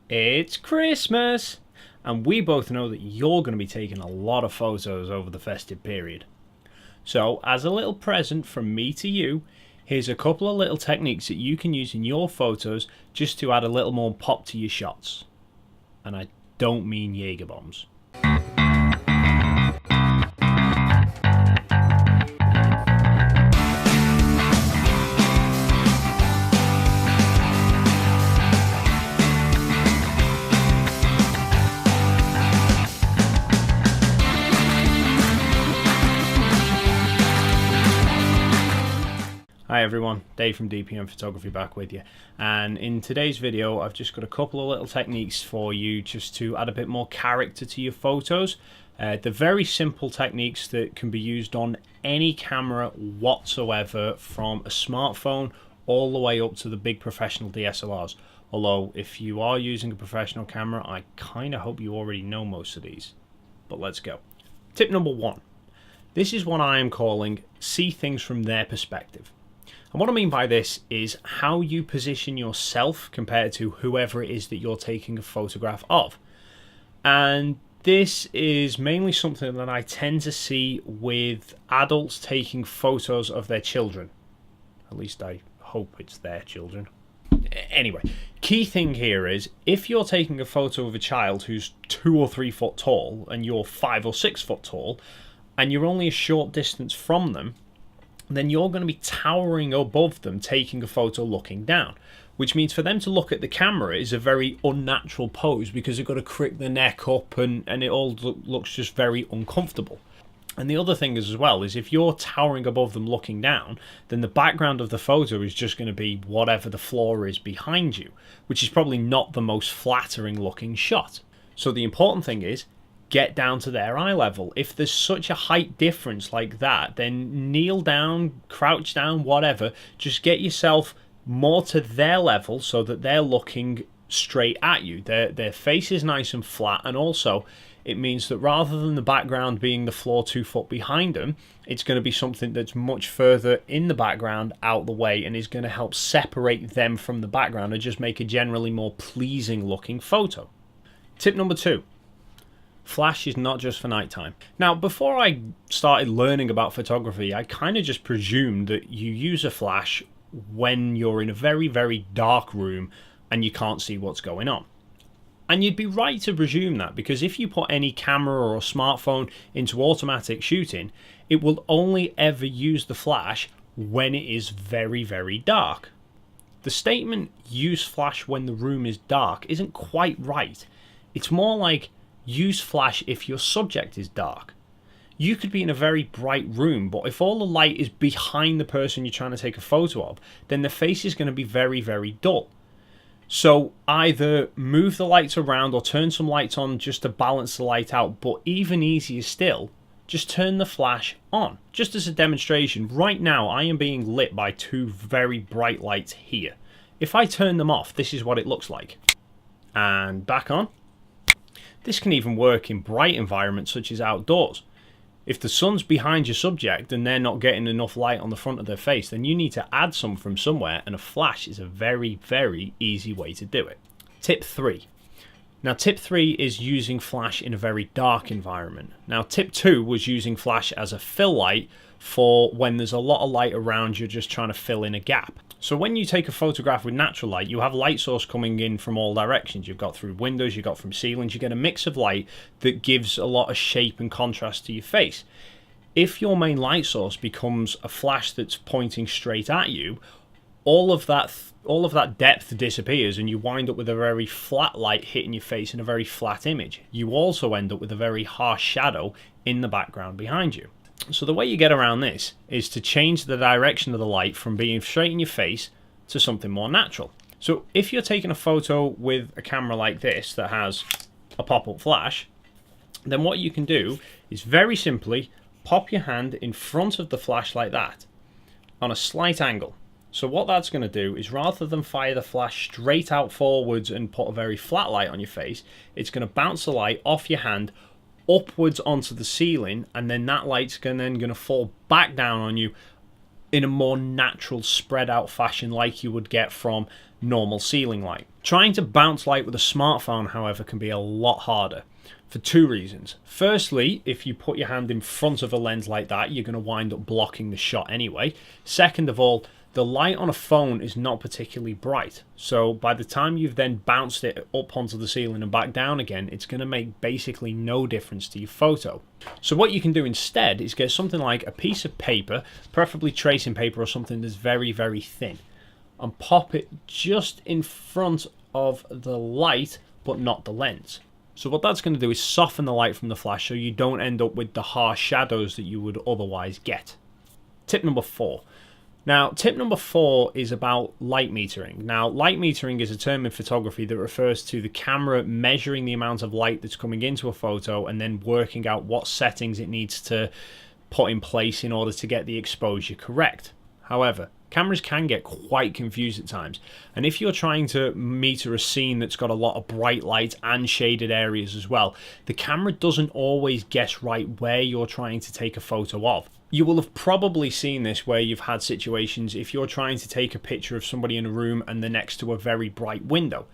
It's Christmas, and we both know that you're going to be taking a lot of photos over the festive period. So, as a little present from me to you, here's a couple of little techniques that you can use in your photos just to add a little more pop to your shots. And I don't mean Jaeger bombs. Hi everyone, Dave from DPM Photography back with you, and in today's video I've just got a couple of little techniques for you just to add a bit more character to your photos. They're very simple techniques that can be used on any camera whatsoever, from a smartphone all the way up to the big professional DSLRs. Although if you are using a professional camera, I kind of hope you already know most of these. But let's go. Tip number one. This is what I am calling see things from their perspective. And what I mean by this is how you position yourself compared to whoever it is that you're taking a photograph of. And this is mainly something that I tend to see with adults taking photos of their children. At least I hope it's their children. Anyway, key thing here is if you're taking a photo of a child who's 2 or 3 foot tall and you're 5 or 6 foot tall and you're only a short distance from them, then you're going to be towering above them taking a photo looking down, which means for them to look at the camera is a very unnatural pose because they've got to crick the neck up and it all looks just very uncomfortable. And the other thing is as well is if you're towering above them looking down, then the background of the photo is just going to be whatever the floor is behind you, which is probably not the most flattering looking shot. So the important thing is get down to their eye level. If there's such a height difference like that, then kneel down, crouch down, whatever. Just get yourself more to their level so that they're looking straight at you. Their face is nice and flat, and also it means that rather than the background being the floor 2 foot behind them, it's going to be something that's much further in the background, out the way, and is going to help separate them from the background and just make a generally more pleasing looking photo. Tip number 2. Flash is not just for nighttime. Now, before I started learning about photography, I kind of just presumed that you use a flash when you're in a very, very dark room and you can't see what's going on. And you'd be right to presume that, because if you put any camera or smartphone into automatic shooting, it will only ever use the flash when it is very, very dark. The statement, use flash when the room is dark, isn't quite right. It's more like, use flash if your subject is dark. You could be in a very bright room, but if all the light is behind the person you're trying to take a photo of, then the face is going to be very, very dull. So either move the lights around or turn some lights on just to balance the light out, but even easier still, just turn the flash on. Just as a demonstration, right now I am being lit by 2 very bright lights here. If I turn them off, this is what it looks like. And back on. This can even work in bright environments such as outdoors. If the sun's behind your subject and they're not getting enough light on the front of their face, then you need to add some from somewhere, and a flash is a very, very easy way to do it. Tip 3. Now, tip 3 is using flash in a very dark environment. Now, tip 2 was using flash as a fill light for when there's a lot of light around, you're just trying to fill in a gap. So when you take a photograph with natural light, you have light source coming in from all directions. You've got through windows, you've got from ceilings, you get a mix of light that gives a lot of shape and contrast to your face. If your main light source becomes a flash that's pointing straight at you, all of that depth disappears and you wind up with a very flat light hitting your face in a very flat image. You also end up with a very harsh shadow in the background behind you. So the way you get around this is to change the direction of the light from being straight in your face to something more natural. So if you're taking a photo with a camera like this that has a pop-up flash, then what you can do is very simply pop your hand in front of the flash like that on a slight angle. So what that's going to do is, rather than fire the flash straight out forwards and put a very flat light on your face, it's going to bounce the light off your hand upwards onto the ceiling, and then that light's going to fall back down on you in a more natural spread out fashion like you would get from normal ceiling light. Trying to bounce light with a smartphone, however, can be a lot harder for two reasons. Firstly, if you put your hand in front of a lens like that, you're going to wind up blocking the shot anyway. Second of all, the light on a phone is not particularly bright, so by the time you've then bounced it up onto the ceiling and back down again, it's going to make basically no difference to your photo. So what you can do instead is get something like a piece of paper, preferably tracing paper or something that's very, very thin, and pop it just in front of the light but not the lens. So what that's going to do is soften the light from the flash so you don't end up with the harsh shadows that you would otherwise get. Tip number 4. Now, tip number 4 is about light metering. Now, light metering is a term in photography that refers to the camera measuring the amount of light that's coming into a photo and then working out what settings it needs to put in place in order to get the exposure correct. However, cameras can get quite confused at times, and if you're trying to meter a scene that's got a lot of bright light and shaded areas as well, the camera doesn't always guess right where you're trying to take a photo of. You will have probably seen this where you've had situations if you're trying to take a picture of somebody in a room and they're next to a very bright window.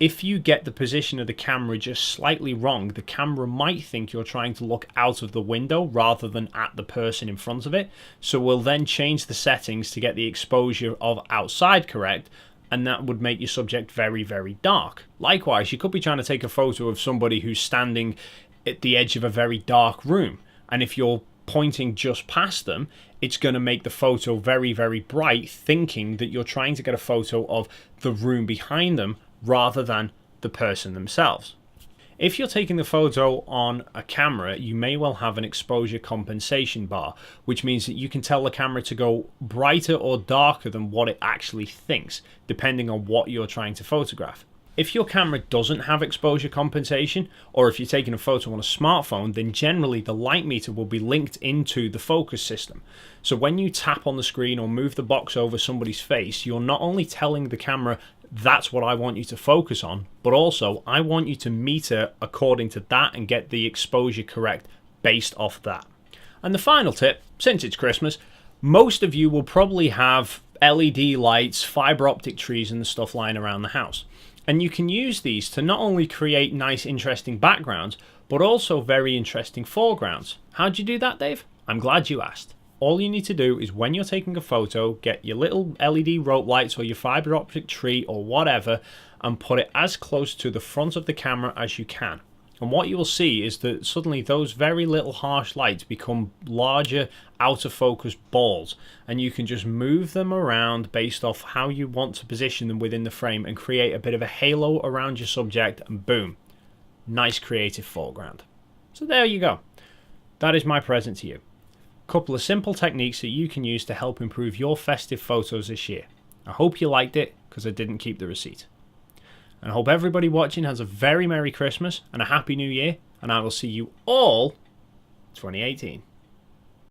If you get the position of the camera just slightly wrong, the camera might think you're trying to look out of the window rather than at the person in front of it. So we'll then change the settings to get the exposure of outside correct, and that would make your subject very, very dark. Likewise, you could be trying to take a photo of somebody who's standing at the edge of a very dark room, and if you're pointing just past them, it's going to make the photo very, very bright, thinking that you're trying to get a photo of the room behind them rather than the person themselves. If you're taking the photo on a camera, you may well have an exposure compensation bar, which means that you can tell the camera to go brighter or darker than what it actually thinks, depending on what you're trying to photograph. If your camera doesn't have exposure compensation, or if you're taking a photo on a smartphone, then generally the light meter will be linked into the focus system. So when you tap on the screen or move the box over somebody's face, you're not only telling the camera that's what I want you to focus on, but also I want you to meter according to that and get the exposure correct based off that. And the final tip, since it's Christmas, most of you will probably have LED lights, fiber optic trees and stuff lying around the house. And you can use these to not only create nice interesting backgrounds, but also very interesting foregrounds. How'd you do that, Dave? I'm glad you asked. All you need to do is when you're taking a photo, get your little LED rope lights or your fiber optic tree or whatever and put it as close to the front of the camera as you can. And what you will see is that suddenly those very little harsh lights become larger out of focus balls, and you can just move them around based off how you want to position them within the frame and create a bit of a halo around your subject, and boom, nice creative foreground. So there you go. That is my present to you. A couple of simple techniques that you can use to help improve your festive photos this year. I hope you liked it, because I didn't keep the receipt. And I hope everybody watching has a very Merry Christmas and a Happy New Year, and I will see you all 2018.